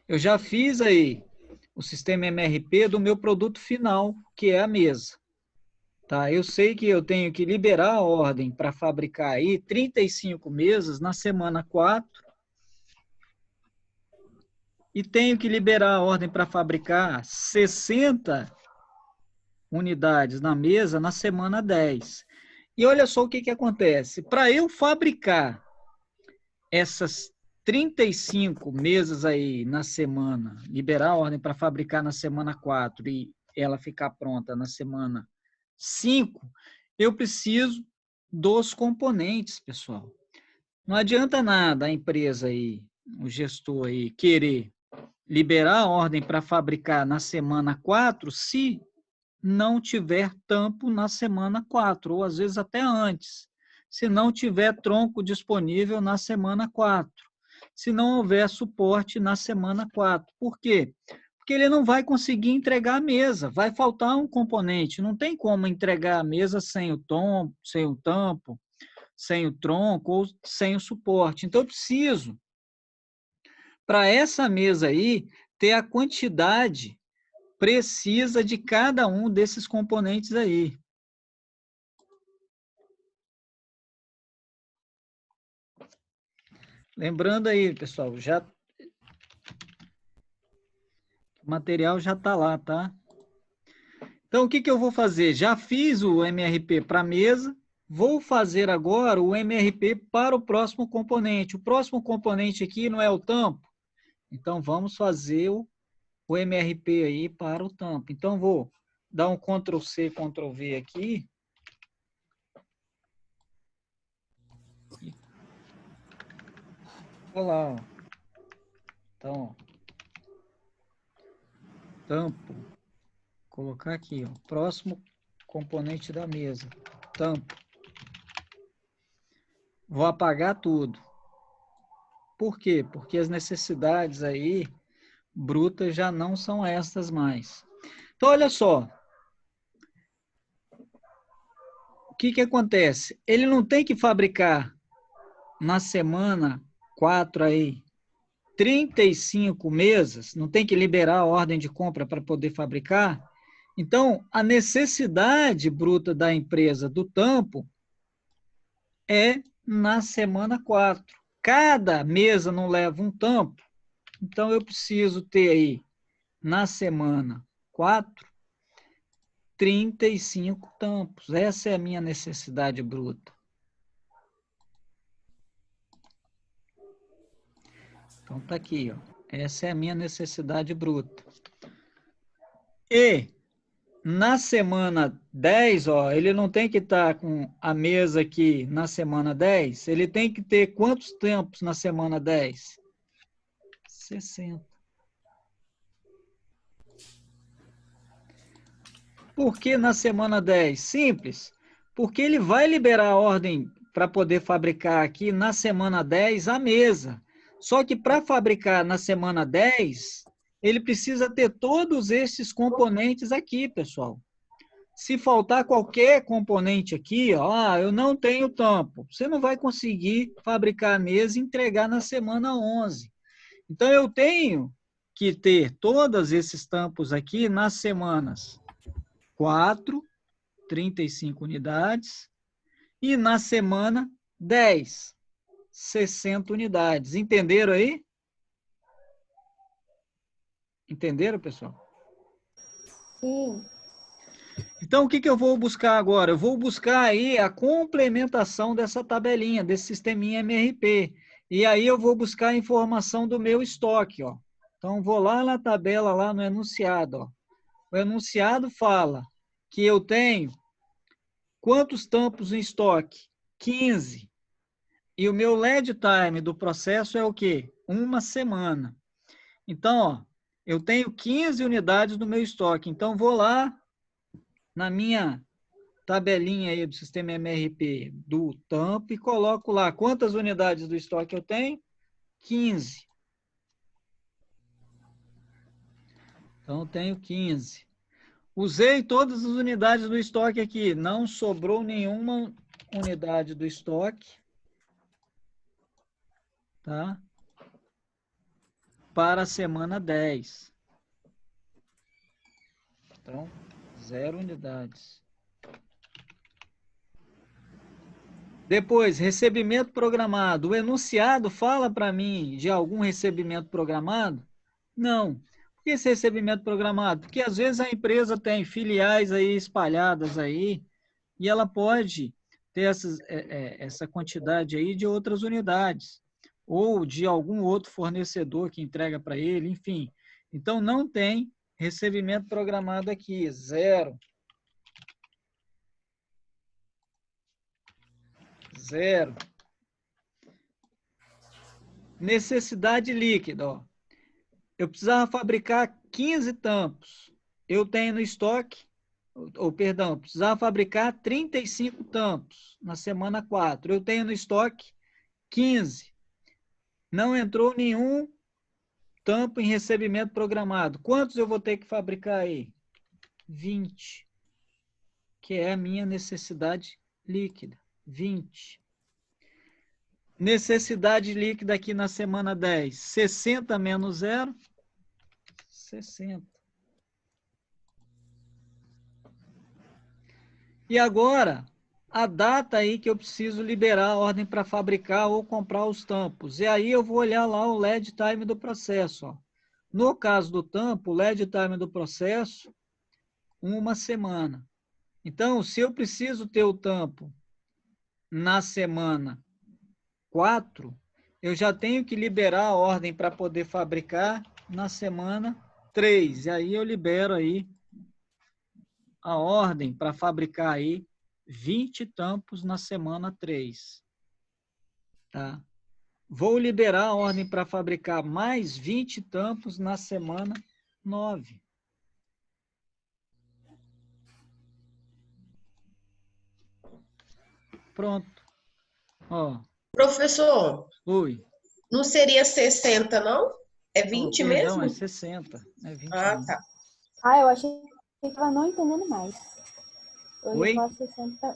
Eu já fiz aí o sistema MRP do meu produto final, que é a mesa. Tá? Eu sei que eu tenho que liberar a ordem para fabricar aí 35 mesas na semana 4 e tenho que liberar a ordem para fabricar 60 unidades na mesa na semana 10. E olha só o que acontece. Para eu fabricar essas 35 mesas aí na semana, liberar a ordem para fabricar na semana 4 e ela ficar pronta na semana 5, eu preciso dos componentes, pessoal. Não adianta nada a empresa aí, o gestor aí, querer liberar a ordem para fabricar na semana 4 se não tiver tampo na semana 4, ou às vezes até antes. Se não tiver tronco disponível na semana 4. Se não houver suporte na semana 4. Por quê? Porque ele não vai conseguir entregar a mesa, vai faltar um componente. Não tem como entregar a mesa sem o tom, sem o tampo, sem o tronco ou sem o suporte. Então, eu preciso, para essa mesa aí, ter a quantidade precisa de cada um desses componentes aí. Lembrando aí, pessoal, já o material já está lá, tá? Então, o que eu vou fazer? Já fiz o MRP para a mesa, vou fazer agora o MRP para o próximo componente. O próximo componente aqui não é o tampo, então vamos fazer o MRP aí para o tampo. Então, vou dar um Ctrl+C, Ctrl+V aqui. Olha lá, ó. Então, ó, tampo. Colocar aqui, ó, próximo componente da mesa, tampo. Vou apagar tudo. Por quê? Porque as necessidades aí brutas já não são estas mais. Então, olha só. O que acontece? Ele não tem que fabricar na semana 4 aí 35 mesas, não tem que liberar a ordem de compra para poder fabricar. Então, a necessidade bruta da empresa do tampo é na semana 4. Cada mesa não leva um tampo, então eu preciso ter aí na semana 4 35 tampos. Essa é a minha necessidade bruta. Então tá aqui, ó. Essa é a minha necessidade bruta. E na semana 10, ó, ele não tem que estar com a mesa aqui na semana 10, ele tem que ter quantos tampos na semana 10? 60. Por que na semana 10? Simples. Porque ele vai liberar a ordem para poder fabricar aqui na semana 10 a mesa. Só que para fabricar na semana 10, ele precisa ter todos esses componentes aqui, pessoal. Se faltar qualquer componente aqui, ó, eu não tenho tampo, você não vai conseguir fabricar a mesa e entregar na semana 11. Então, eu tenho que ter todos esses tampos aqui nas semanas 4, 35 unidades, e na semana 10, 60 unidades. Entenderam aí? Entenderam, pessoal? Sim. Então, o que eu vou buscar agora? Eu vou buscar aí a complementação dessa tabelinha, desse sisteminha MRP. E aí eu vou buscar a informação do meu estoque, ó. Então, vou lá na tabela, lá no enunciado, ó. O enunciado fala que eu tenho quantos tampos em estoque? 15. E o meu lead time do processo é o quê? Uma semana. Então, ó, eu tenho 15 unidades no meu estoque. Então, vou lá na minha tabelinha aí do sistema MRP do tampo e coloco lá quantas unidades do estoque eu tenho? 15. Então, eu tenho 15. Usei todas as unidades do estoque aqui. Não sobrou nenhuma unidade do estoque. Tá? para a semana 10. Então, 0 unidades. Depois, recebimento programado. O enunciado fala para mim de algum recebimento programado? Não. Por que esse recebimento programado? Porque às vezes a empresa tem filiais aí espalhadas aí e ela pode ter essa quantidade aí de outras unidades ou de algum outro fornecedor que entrega para ele, enfim. Então, não tem recebimento programado aqui, 0. 0. Necessidade líquida, ó. Eu precisava fabricar 15 tampos. Eu tenho no estoque, perdão, eu precisava fabricar 35 tampos na semana 4. Eu tenho no estoque 15. Não entrou nenhum tampo em recebimento programado. Quantos eu vou ter que fabricar aí? 20, que é a minha necessidade líquida. 20. Necessidade líquida aqui na semana 10. 60 menos 0, 60. E agora, a data aí que eu preciso liberar a ordem para fabricar ou comprar os tampos. E aí eu vou olhar lá o lead time do processo. Ó. No caso do tampo, o lead time do processo, 1 semana. Então, se eu preciso ter o tampo na semana 4, eu já tenho que liberar a ordem para poder fabricar na semana 3. E aí eu libero aí a ordem para fabricar aí 20 tampos na semana 3. Tá? Vou liberar a ordem para fabricar mais 20 tampos na semana 9. Pronto. Ó. Professor, Oi. não seria 60, não? É 20 perdão, mesmo? é 60. É 20 Ah, não. tá. Ah, eu achei que eu tava não entendendo mais. Oi?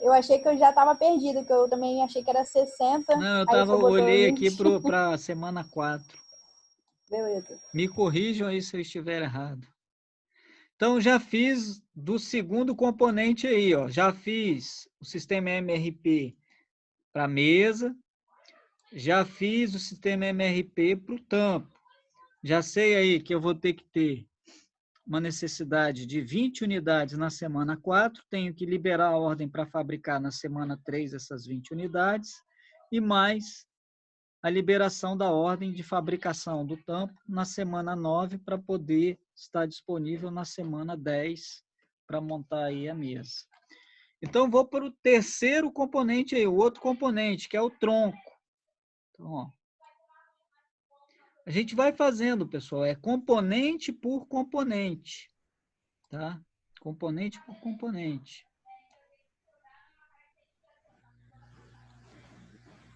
Eu achei que eu já estava perdido, que eu também achei que era 60. Não, Aí você botou olhei 20. aqui para a semana 4. Beleza. Me corrijam aí se eu estiver errado. Então, já fiz do segundo componente aí, ó. Já fiz o sistema MRP para a mesa, já fiz o sistema MRP para o tampo. Já sei aí que eu vou ter que ter uma necessidade de 20 unidades na semana 4, tenho que liberar a ordem para fabricar na semana 3 essas 20 unidades, e mais a liberação da ordem de fabricação do tampo na semana 9 para poder estar disponível na semana 10 para montar aí a mesa. Então, vou para o terceiro componente aí, o outro componente, que é o tronco. Então, ó, a gente vai fazendo, pessoal, é componente por componente, tá? Componente por componente.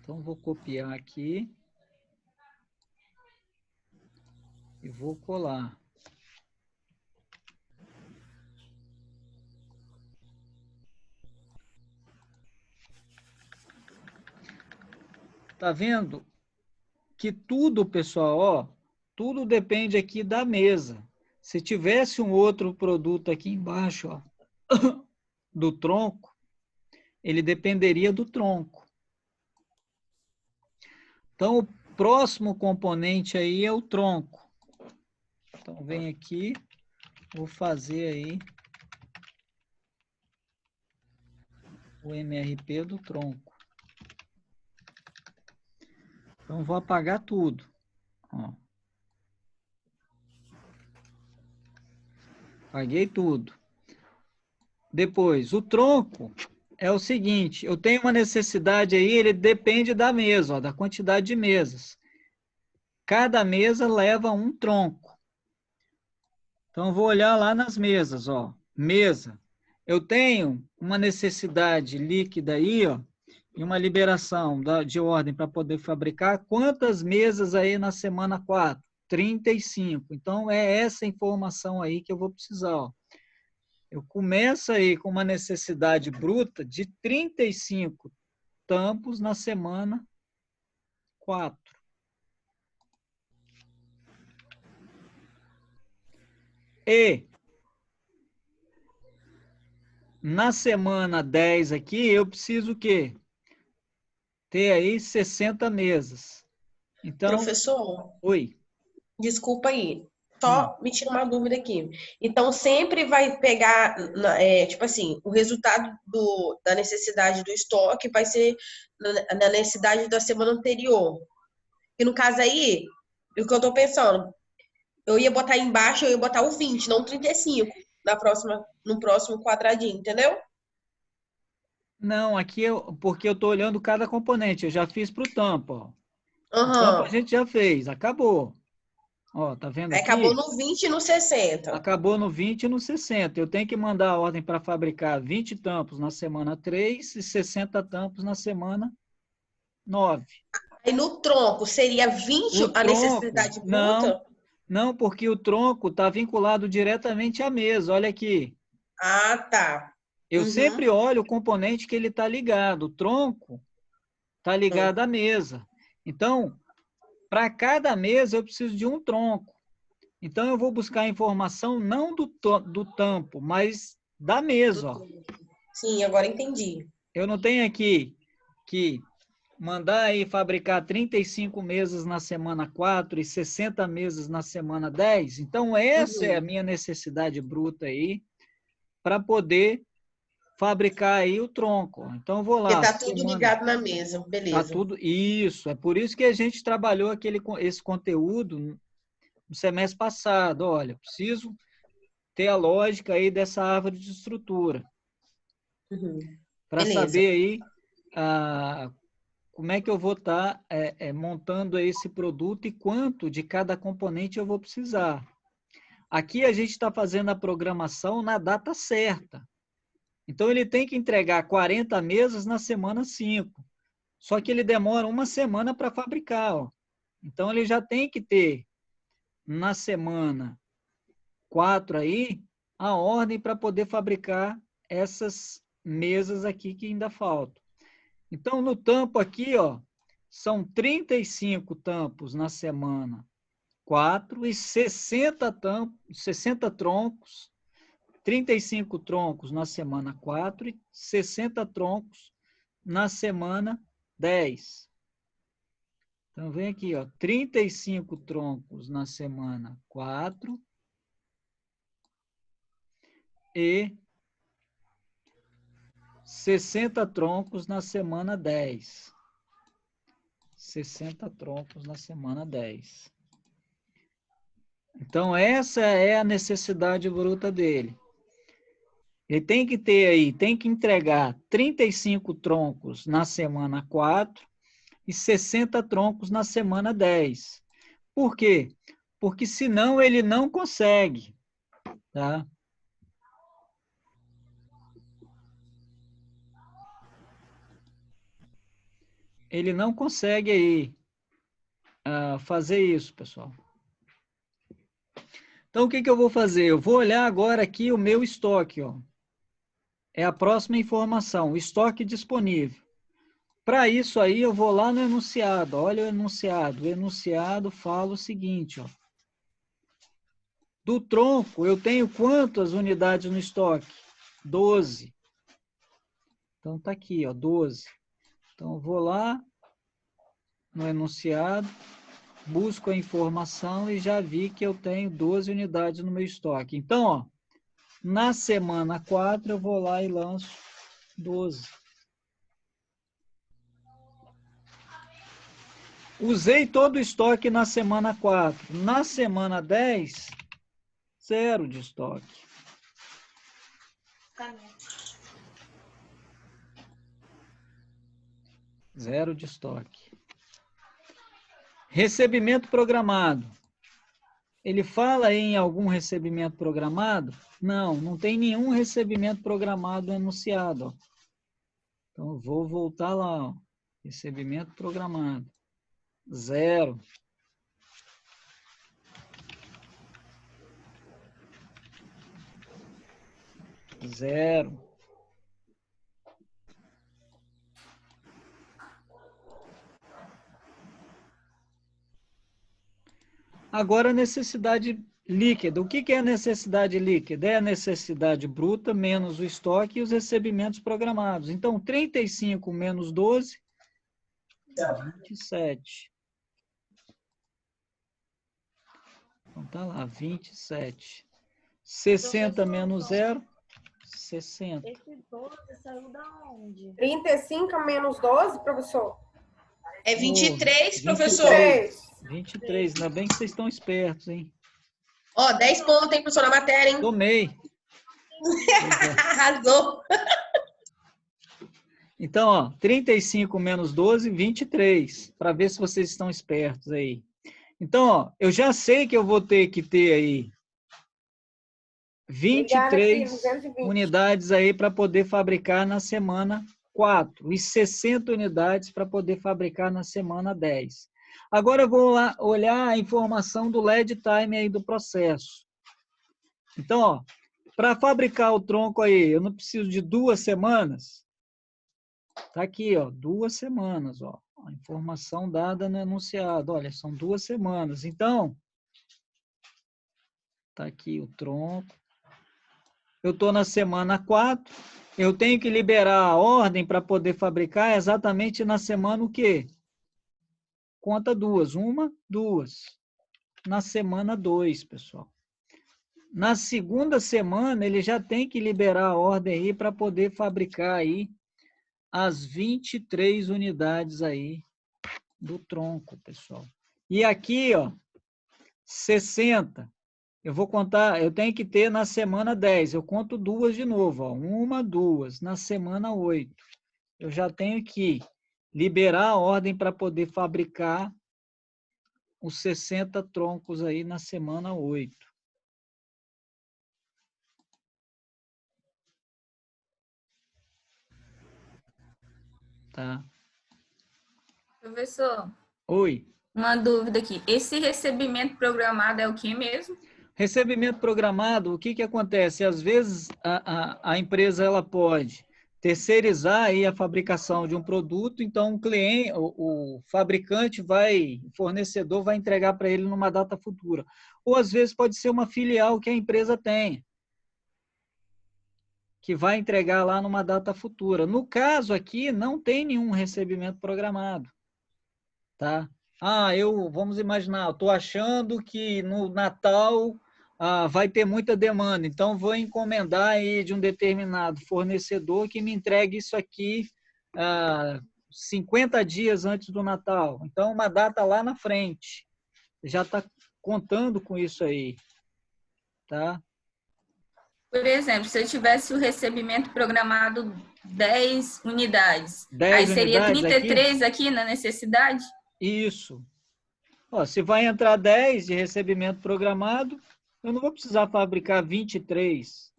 Então, vou copiar aqui e vou colar. Tá vendo que tudo, pessoal, ó, tudo depende aqui da mesa. Se tivesse um outro produto aqui embaixo, ó, do tronco, ele dependeria do tronco. Então, o próximo componente aí é o tronco. Então, vem aqui, vou fazer aí o MRP do tronco. Então, vou apagar tudo. Ó. Apaguei tudo. Depois, o tronco é o seguinte, eu tenho uma necessidade aí, ele depende da mesa, ó, da quantidade de mesas. Cada mesa leva um tronco. Então, eu vou olhar lá nas mesas, ó. Mesa. Eu tenho uma necessidade líquida aí, ó, e uma liberação de ordem para poder fabricar. Quantas mesas aí na semana 4? 35. Então, é essa informação aí que eu vou precisar, ó. Eu começo aí com uma necessidade bruta de 35 tampos na semana 4. E na semana 10 aqui, eu preciso o quê? Ter aí 60 mesas. Então, Professor, oi. desculpa aí. Hum. Só me tira uma dúvida aqui. Então, sempre vai pegar, tipo assim, o resultado da necessidade do estoque vai ser na necessidade da semana anterior. E no caso aí, o que eu tô pensando, eu ia botar embaixo, eu ia botar o 20, não o 35, no próximo quadradinho, entendeu? Não, aqui porque eu estou olhando cada componente. Eu já fiz para o tampa, ó. O tampa a Aham. gente já fez, acabou. Ó, tá vendo Aí acabou aqui? no 20 e no 60. Acabou no 20 e no 60. Eu tenho que mandar a ordem para fabricar 20 tampos na semana 3 e 60 tampos na semana 9. Aí no tronco seria 20 O a tronco, necessidade não, bruta? não, porque o tronco está vinculado diretamente à mesa. Olha aqui. Ah, tá. Eu Uhum. sempre olho o componente que ele está ligado. O tronco está ligado à mesa. Então, para cada mesa, eu preciso de um tronco. Então, eu vou buscar a informação não do tampo, mas da Do mesa. Ó. tronco. Sim, agora entendi. Eu não tenho aqui que mandar aí fabricar 35 mesas na semana 4 e 60 mesas na semana 10. Então, essa é a Uhum. minha necessidade bruta aí para poder fabricar aí o tronco. Então, eu vou Porque lá, tá tudo semana. ligado na mesa. Tá Beleza. tudo isso. É por isso que a gente trabalhou esse conteúdo no semestre passado. Olha, preciso ter a lógica aí dessa árvore de estrutura Uhum. para Beleza. saber aí como é que eu vou estar montando esse produto e quanto de cada componente eu vou precisar. Aqui a gente está fazendo a programação na data certa. Então, ele tem que entregar 40 mesas na semana 5. Só que ele demora uma semana para fabricar. Ó. Então, ele já tem que ter, na semana 4 aí, a ordem para poder fabricar essas mesas aqui que ainda faltam. Então, no tampo aqui, ó, são 35 tampos na semana 4 e 60 troncos, 35 troncos na semana 4 e 60 troncos na semana 10. Então, vem aqui, ó, 35 troncos na semana 4 e 60 troncos na semana 10. 60 troncos na semana 10. Então, essa é a necessidade bruta dele. Ele tem que ter aí, tem que entregar 35 troncos na semana 4 e 60 troncos na semana 10. Por quê? Porque senão ele não consegue, tá? Ele não consegue aí fazer isso, pessoal. Então, o que eu vou fazer? Eu vou olhar agora aqui o meu estoque, ó. É a próxima informação, o estoque disponível. Para isso aí, eu vou lá no enunciado. Olha o enunciado. O enunciado fala o seguinte, ó. Do tronco, eu tenho quantas unidades no estoque? 12. Então, tá aqui, ó, 12. Então, eu vou lá no enunciado, busco a informação e já vi que eu tenho 12 unidades no meu estoque. Então, ó, na semana 4, eu vou lá e lanço 12. Usei todo o estoque na semana 4. Na semana 10, zero de estoque. Zero de estoque. Recebimento programado. Ele fala em algum recebimento programado? Não, não tem nenhum recebimento programado anunciado. Ó. Então, eu vou voltar lá. Ó. Recebimento programado. Zero. Zero. Agora, a necessidade líquida. O que é a necessidade líquida? É a necessidade bruta menos o estoque e os recebimentos programados. Então, 35 menos 12, 27. Então, tá lá, 27. 60 menos 0, 60. Esse 12 saiu da onde? 35 menos 12, professor? É 23, 23. professor. 23, ainda bem que vocês estão espertos, hein? Ó, 10 pontos, hein, professor, na matéria, hein? Tomei. Arrasou. Então, ó, 35 menos 12, 23. Para ver se vocês estão espertos aí. Então, ó, eu já sei que eu vou ter que ter aí 23 unidades aí para poder fabricar na semana 4 e 60 unidades para poder fabricar na semana 10. Agora eu vou lá olhar a informação do lead time aí do processo. Então, ó, para fabricar o tronco aí, eu não preciso de 2 semanas. Tá aqui, ó, 2 semanas, ó. A informação dada no enunciado. Olha, são 2 semanas. Então, tá aqui o tronco. Eu estou na semana 4. Eu tenho que liberar a ordem para poder fabricar exatamente na semana o quê? Conta 2. 1, 2. Na semana 2, pessoal. Na segunda semana, ele já tem que liberar a ordem aí para poder fabricar aí as 23 unidades aí do tronco, pessoal. E aqui, ó, 60. Eu vou contar, eu tenho que ter na semana 10. Eu conto 2 de novo, ó. 1, 2. Na semana 8. Eu já tenho que liberar a ordem para poder fabricar os 60 troncos aí na semana 8. Tá? Professor, Oi. uma dúvida aqui. Esse recebimento programado é o que mesmo? Recebimento programado, o que acontece? Às vezes a empresa ela pode terceirizar aí a fabricação de um produto, então o cliente, o fabricante vai, o fornecedor vai entregar para ele numa data futura. Ou às vezes pode ser uma filial que a empresa tem, que vai entregar lá numa data futura. No caso aqui, não tem nenhum recebimento programado. Tá? Vamos imaginar, estou achando que no Natal vai ter muita demanda, então vou encomendar aí de um determinado fornecedor que me entregue isso aqui 50 dias antes do Natal. Então, uma data lá na frente. Já está contando com isso aí. Tá? Por exemplo, se eu tivesse o recebimento programado 10 unidades, 10 aí seria unidades 33 aqui na necessidade? Isso. Ó, se vai entrar 10 de recebimento programado, eu não vou precisar fabricar 23.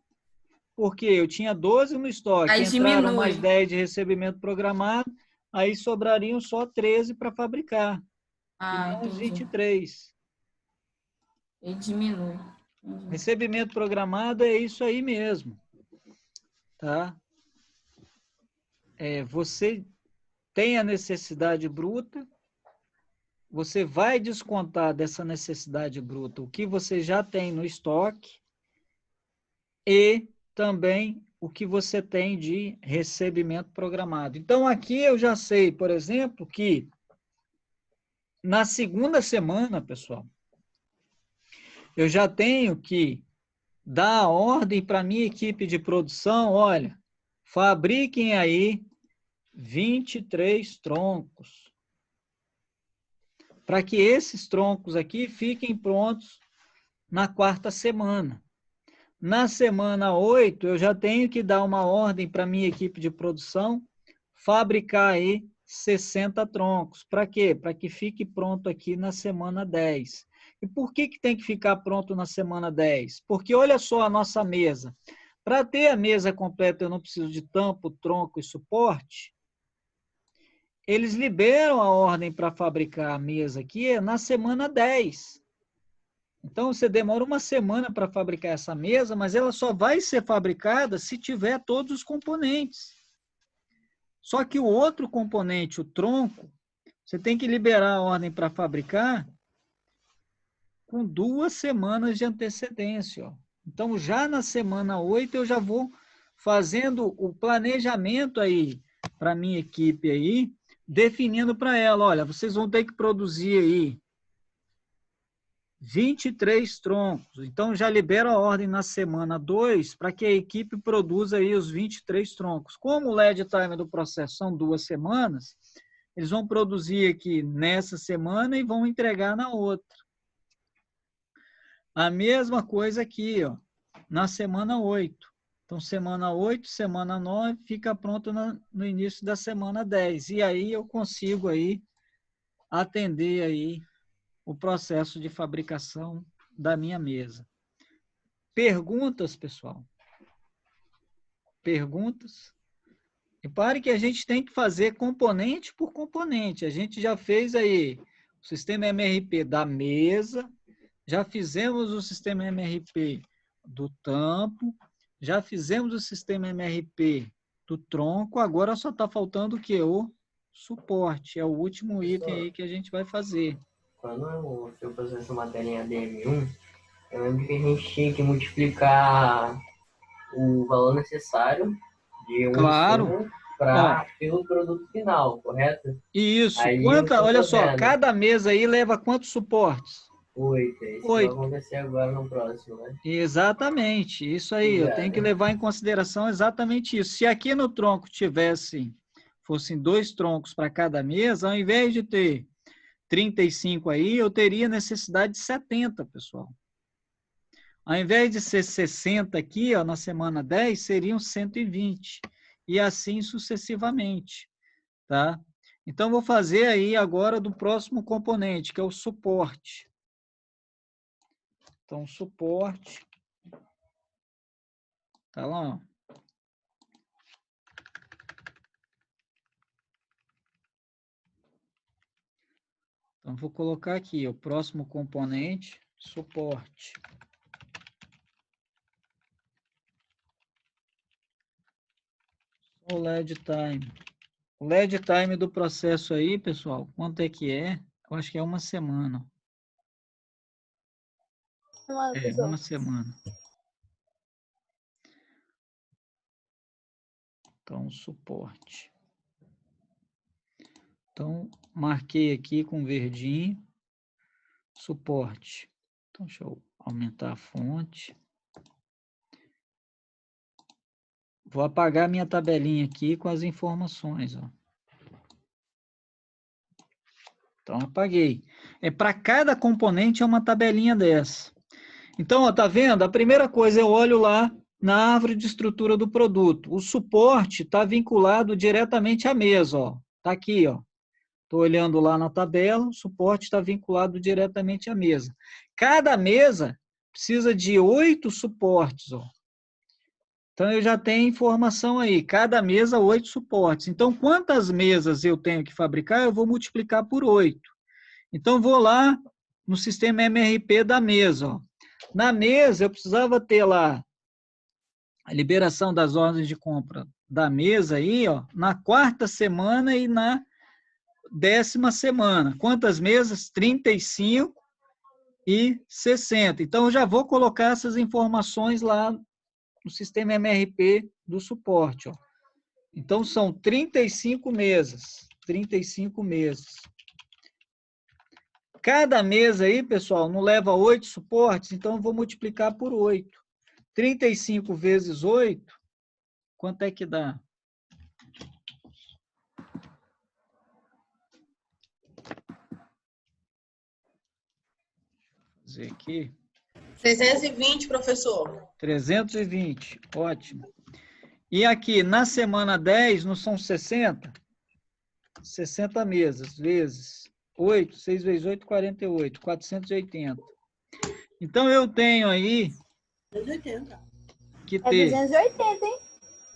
Porque eu tinha 12 no estoque, Aí entraram diminui. mais 10 de recebimento programado, aí sobrariam só 13 para fabricar. E não os Entendi. 23. E diminui. Recebimento programado é isso aí mesmo. Tá? Você tem a necessidade bruta, você vai descontar dessa necessidade bruta o que você já tem no estoque e também o que você tem de recebimento programado. Então, aqui eu já sei, por exemplo, que na segunda semana, pessoal, eu já tenho que dar a ordem para a minha equipe de produção, olha, fabriquem aí 23 troncos, para que esses troncos aqui fiquem prontos na quarta semana. Na semana 8, eu já tenho que dar uma ordem para a minha equipe de produção fabricar aí 60 troncos. Para quê? Para que fique pronto aqui na semana 10. E por que tem que ficar pronto na semana 10? Porque olha só a nossa mesa. Para ter a mesa completa, eu não preciso de tampo, tronco e suporte. Eles liberam a ordem para fabricar a mesa aqui na semana 10. Então, você demora uma semana para fabricar essa mesa, mas ela só vai ser fabricada se tiver todos os componentes. Só que o outro componente, o tronco, você tem que liberar a ordem para fabricar com 2 semanas de antecedência, ó. Então, já na semana 8, eu já vou fazendo o planejamento aí para a minha equipe aí, definindo para ela, olha, vocês vão ter que produzir aí 23 troncos. Então, já libera a ordem na semana 2 para que a equipe produza aí os 23 troncos. Como o lead time do processo são 2 semanas, eles vão produzir aqui nessa semana e vão entregar na outra. A mesma coisa aqui, ó, na semana 8. Então, semana 8, semana 9, fica pronto no início da semana 10. E aí eu consigo aí atender aí o processo de fabricação da minha mesa. Perguntas, pessoal? Perguntas? Repare que a gente tem que fazer componente por componente. A gente já fez aí o sistema MRP da mesa, já fizemos o sistema MRP do tampo, já fizemos o sistema MRP do tronco, agora só está faltando o quê? O suporte. É o último item aí que a gente vai fazer. Quando eu fui fazer essa matéria em ADM1, eu lembro que a gente tinha que multiplicar o valor necessário de um insumo para pelo produto final, correto? Isso. Aí Olha só, cada mesa aí leva quantos suportes? 8. Isso vai acontecer agora no próximo, né? Exatamente. Isso aí. Eu tenho que levar em consideração exatamente isso. Se aqui no tronco fossem 2 troncos para cada mesa, ao invés de ter 35 aí, eu teria necessidade de 70, pessoal. Ao invés de ser 60 aqui, ó, na semana 10, seriam 120. E assim sucessivamente, tá? Então, vou fazer aí agora do próximo componente, que é o suporte. Então, suporte. Tá lá, ó. Então, vou colocar aqui o próximo componente, suporte. O lead time. O lead time do processo aí, pessoal, quanto é que é? Eu acho que é 1 semana. É, 1 semana. Então, suporte. Então, marquei aqui com verdinho, suporte. Então, deixa eu aumentar a fonte. Vou apagar minha tabelinha aqui com as informações, ó. Então, apaguei. Para cada componente é uma tabelinha dessa. Então, ó, tá vendo? A primeira coisa, eu olho lá na árvore de estrutura do produto. O suporte está vinculado diretamente à mesa, ó. Tá aqui, ó. Estou olhando lá na tabela, o suporte está vinculado diretamente à mesa. Cada mesa precisa de 8 suportes, ó. Então, eu já tenho informação aí. Cada mesa, 8 suportes. Então, quantas mesas eu tenho que fabricar? Eu vou multiplicar por 8. Então, vou lá no sistema MRP da mesa, ó. Na mesa, eu precisava ter lá a liberação das ordens de compra da mesa aí, ó, na 4ª semana e na 10ª semana. Quantas mesas? 35 e 60. Então, eu já vou colocar essas informações lá no sistema MRP do suporte, ó. Então, são 35 mesas. 35 mesas. Cada mesa aí, pessoal, não leva 8 suportes, então eu vou multiplicar por 8. 35 vezes 8, quanto é que dá? Vou fazer aqui. 320, professor. 320, ótimo. E aqui, na semana 10, não são 60? 60 mesas, vezes 8, 6 vezes 8, 48, 480. Então, eu tenho aí que ter... É 280, hein?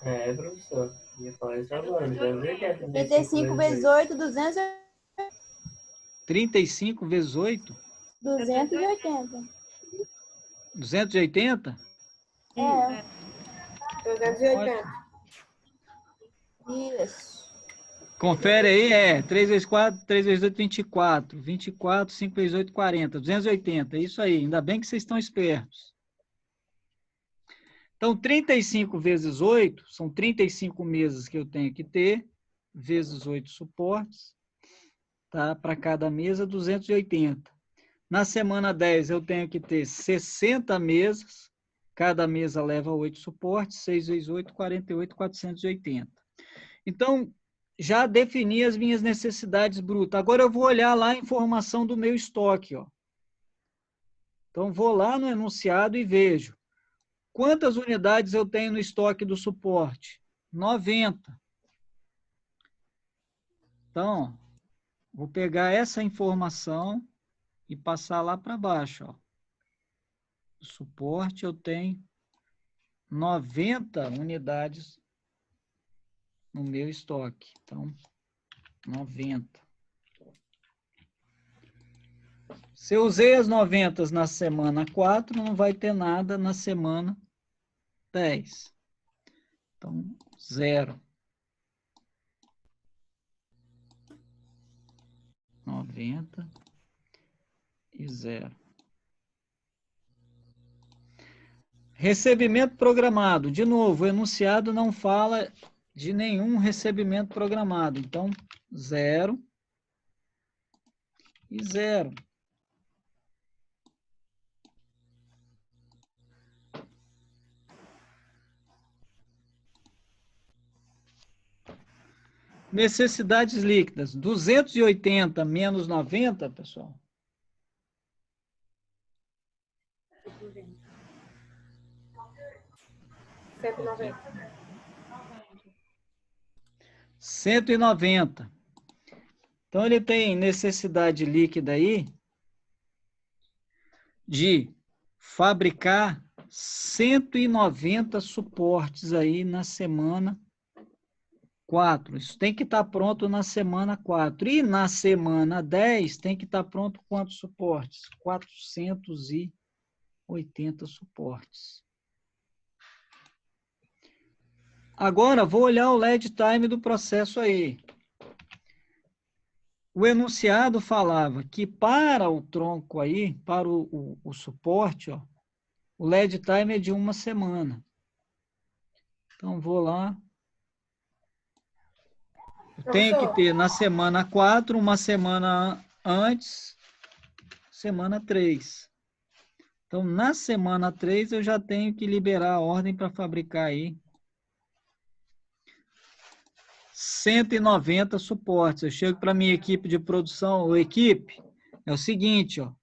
É, professor. Eu ia falar isso agora, 280. 35 vezes 8, 280. 35 vezes 8? 280. 280? É. 280. Isso. Confere aí, 3 vezes 4, 3 vezes 8, 24. 24, 5 vezes 8, 40. 280, é isso aí. Ainda bem que vocês estão espertos. Então, 35 vezes 8, são 35 mesas que eu tenho que ter, vezes 8 suportes, tá? Para cada mesa, 280. Na semana 10, eu tenho que ter 60 mesas, cada mesa leva 8 suportes, 6 vezes 8, 48, 480. Então, já defini as minhas necessidades brutas. Agora eu vou olhar lá a informação do meu estoque, ó. Então, vou lá no enunciado e vejo quantas unidades eu tenho no estoque do suporte. 90. Então, vou pegar essa informação e passar lá para baixo, ó. O suporte eu tenho 90 unidades no meu estoque. Então, 90. Se eu usei as 90 na semana 4, não vai ter nada na semana 10. Então, 0. 90 e 0. Recebimento programado. De novo, o enunciado não fala de nenhum recebimento programado. Então, 0 e 0. Necessidades líquidas. 280 menos 90, pessoal. 190. Então, ele tem necessidade líquida aí de fabricar 190 suportes aí na semana 4. Isso tem que estar pronto na semana 4. E na semana 10 tem que estar pronto quantos suportes? 480 suportes. Agora, vou olhar o lead time do processo aí. O enunciado falava que para o tronco aí, para o suporte, ó, o lead time é de 1 semana. Então, vou lá. Eu tenho que ter na semana 4, uma semana antes, semana 3. Então, na semana 3, eu já tenho que liberar a ordem para fabricar aí 190 suportes. Eu chego para a minha equipe de produção, ou equipe, é o seguinte, ó,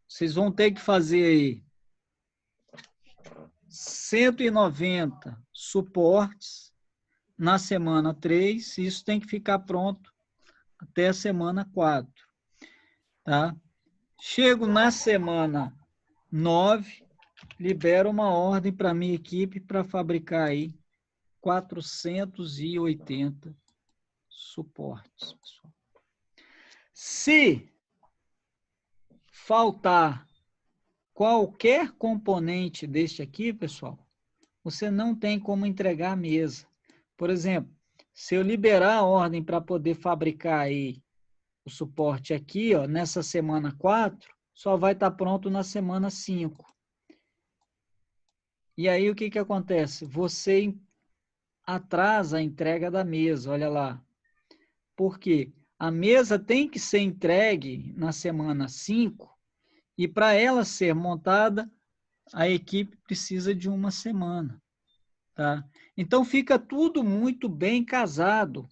vocês vão ter que fazer aí 190 suportes na semana 3, e isso tem que ficar pronto até a semana 4, tá? Chego na semana 9, libero uma ordem para a minha equipe para fabricar aí 480 suportes, pessoal. Se faltar qualquer componente deste aqui, pessoal, você não tem como entregar a mesa. Por exemplo, se eu liberar a ordem para poder fabricar aí o suporte aqui, ó, nessa semana 4, só vai estar pronto na semana 5. E aí o que que acontece? Você atrasa a entrega da mesa, olha lá. Por quê? A mesa tem que ser entregue na semana 5, e para ela ser montada, a equipe precisa de 1 semana. Tá? Então, fica tudo muito bem casado,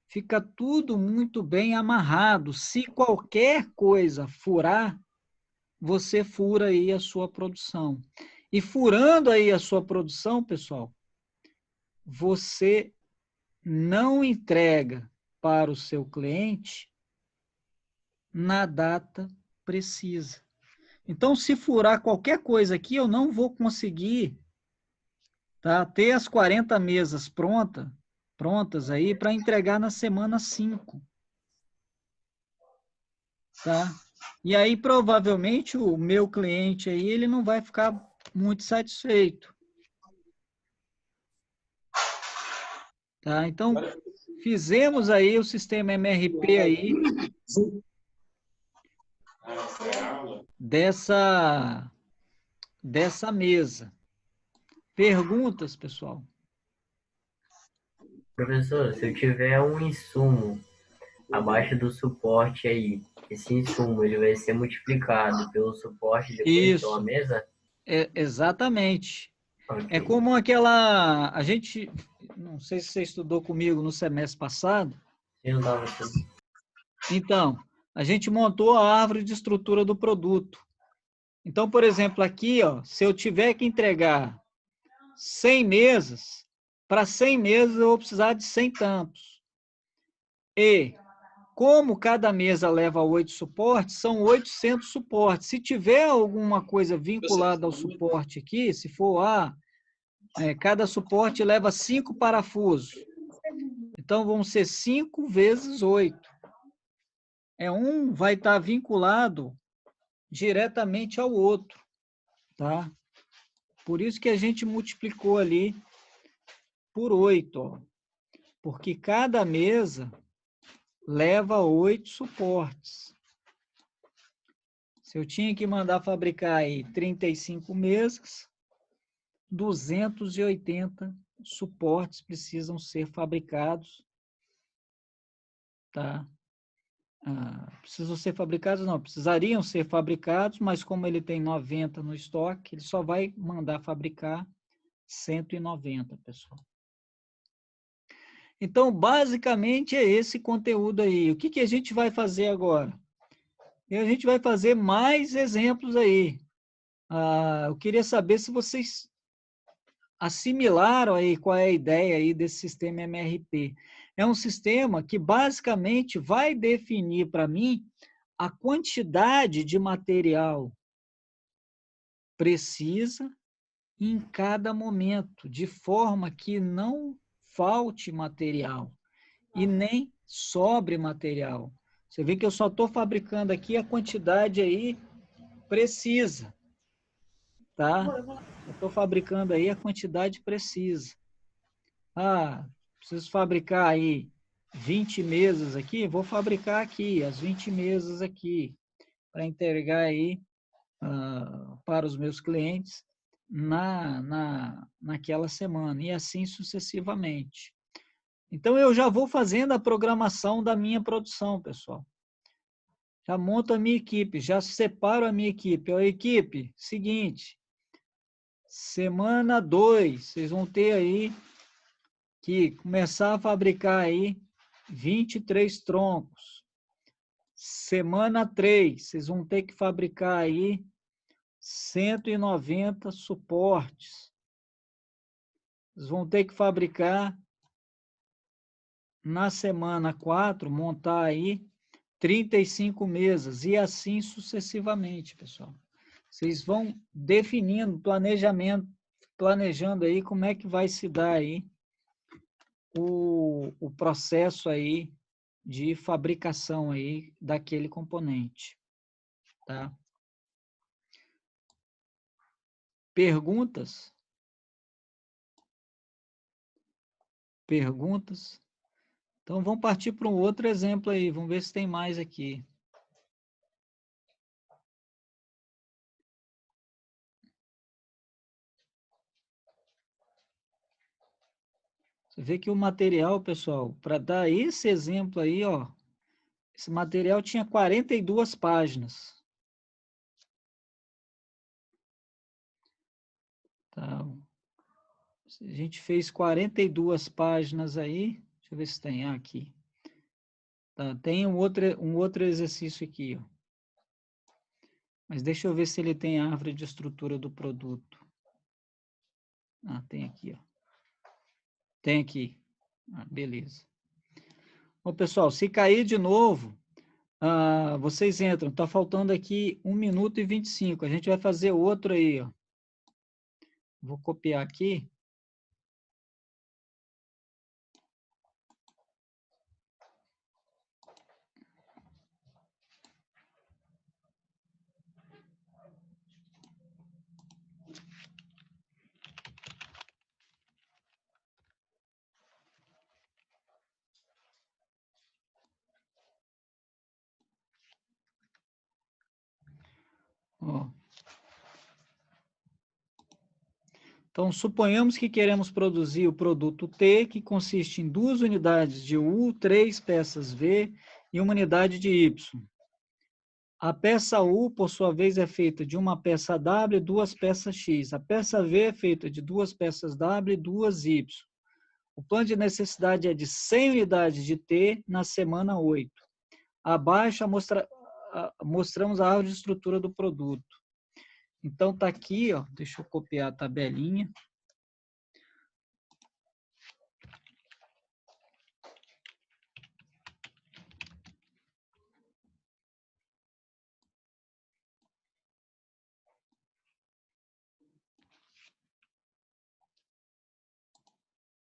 fica tudo muito bem amarrado. Se qualquer coisa furar, você fura aí a sua produção. E furando aí a sua produção, pessoal, você não entrega para o seu cliente na data precisa. Então, se furar qualquer coisa aqui, eu não vou conseguir, tá, ter as 40 mesas prontas aí para entregar na semana 5. Tá? E aí, provavelmente, o meu cliente aí, ele não vai ficar muito satisfeito. Tá? Então, Fizemos aí o sistema MRP aí dessa mesa. Perguntas, pessoal? Professor, se eu tiver um insumo abaixo do suporte aí, esse insumo ele vai ser multiplicado pelo suporte depois pela Isso, mesa? exatamente. É Ok. como aquela... A gente... Não sei se você estudou comigo no semestre passado. Eu não estava assim. Então, a gente montou a árvore de estrutura do produto. Então, por exemplo, aqui, ó, se eu tiver que entregar 100 mesas, para 100 mesas eu vou precisar de 100 tampos. E, como cada mesa leva 8 suportes, são 800 suportes. Se tiver alguma coisa vinculada ao suporte aqui, se for cada suporte leva 5 parafusos. Então, vão ser 5 vezes 8. Um vai estar vinculado diretamente ao outro, tá? Por isso que a gente multiplicou ali por 8, ó, porque cada mesa leva 8 suportes. Se eu tinha que mandar fabricar aí 35 mesas, 280 suportes precisam ser fabricados, tá? Precisam ser fabricados, não, precisariam ser fabricados, mas como ele tem 90 no estoque, ele só vai mandar fabricar 190, pessoal. Então, basicamente, é esse conteúdo aí. O que a gente vai fazer agora? E a gente vai fazer mais exemplos aí. Eu queria saber se vocês assimilaram aí qual é a ideia aí desse sistema MRP. É um sistema que basicamente vai definir para mim a quantidade de material precisa em cada momento, de forma que não falte material e nem sobre material. Você vê que eu só estou fabricando aqui a quantidade aí precisa, tá? Eu estou fabricando aí a quantidade precisa. Preciso fabricar aí 20 mesas aqui, vou fabricar aqui as 20 mesas aqui para entregar aí para os meus clientes naquela semana e assim sucessivamente. Então, eu já vou fazendo a programação da minha produção, pessoal. Já monto a minha equipe, já separo a minha equipe. Ó, equipe, seguinte, semana 2, vocês vão ter aí que começar a fabricar aí 23 troncos. Semana 3, vocês vão ter que fabricar aí 190 suportes. Vocês vão ter que fabricar na semana 4, montar aí 35 mesas e assim sucessivamente, pessoal. Vocês vão definindo planejando aí como é que vai se dar aí o processo aí de fabricação aí daquele componente, tá? Perguntas? Perguntas? Então, vamos partir para um outro exemplo aí. Vamos ver se tem mais aqui. Você vê que o material, pessoal, para dar esse exemplo aí, ó, esse material tinha 42 páginas. Tá? A gente fez 42 páginas aí. Deixa eu ver se tem aqui. Tá, tem um outro exercício aqui, ó. Mas deixa eu ver se ele tem a árvore de estrutura do produto. Tem aqui, ó. Tem aqui. Beleza. Bom, pessoal, se cair de novo, vocês entram. Está faltando aqui 1 minuto e 25. A gente vai fazer outro aí, ó. Vou copiar aqui. Ó. Então, suponhamos que queremos produzir o produto T, que consiste em 2 unidades de U, 3 peças V e 1 unidade de Y. A peça U, por sua vez, é feita de uma peça W e 2 peças X. A peça V é feita de 2 peças W e 2 Y. O plano de necessidade é de 100 unidades de T na semana 8. Abaixo mostramos a árvore de estrutura do produto. Então, está aqui, ó, deixa eu copiar a tabelinha.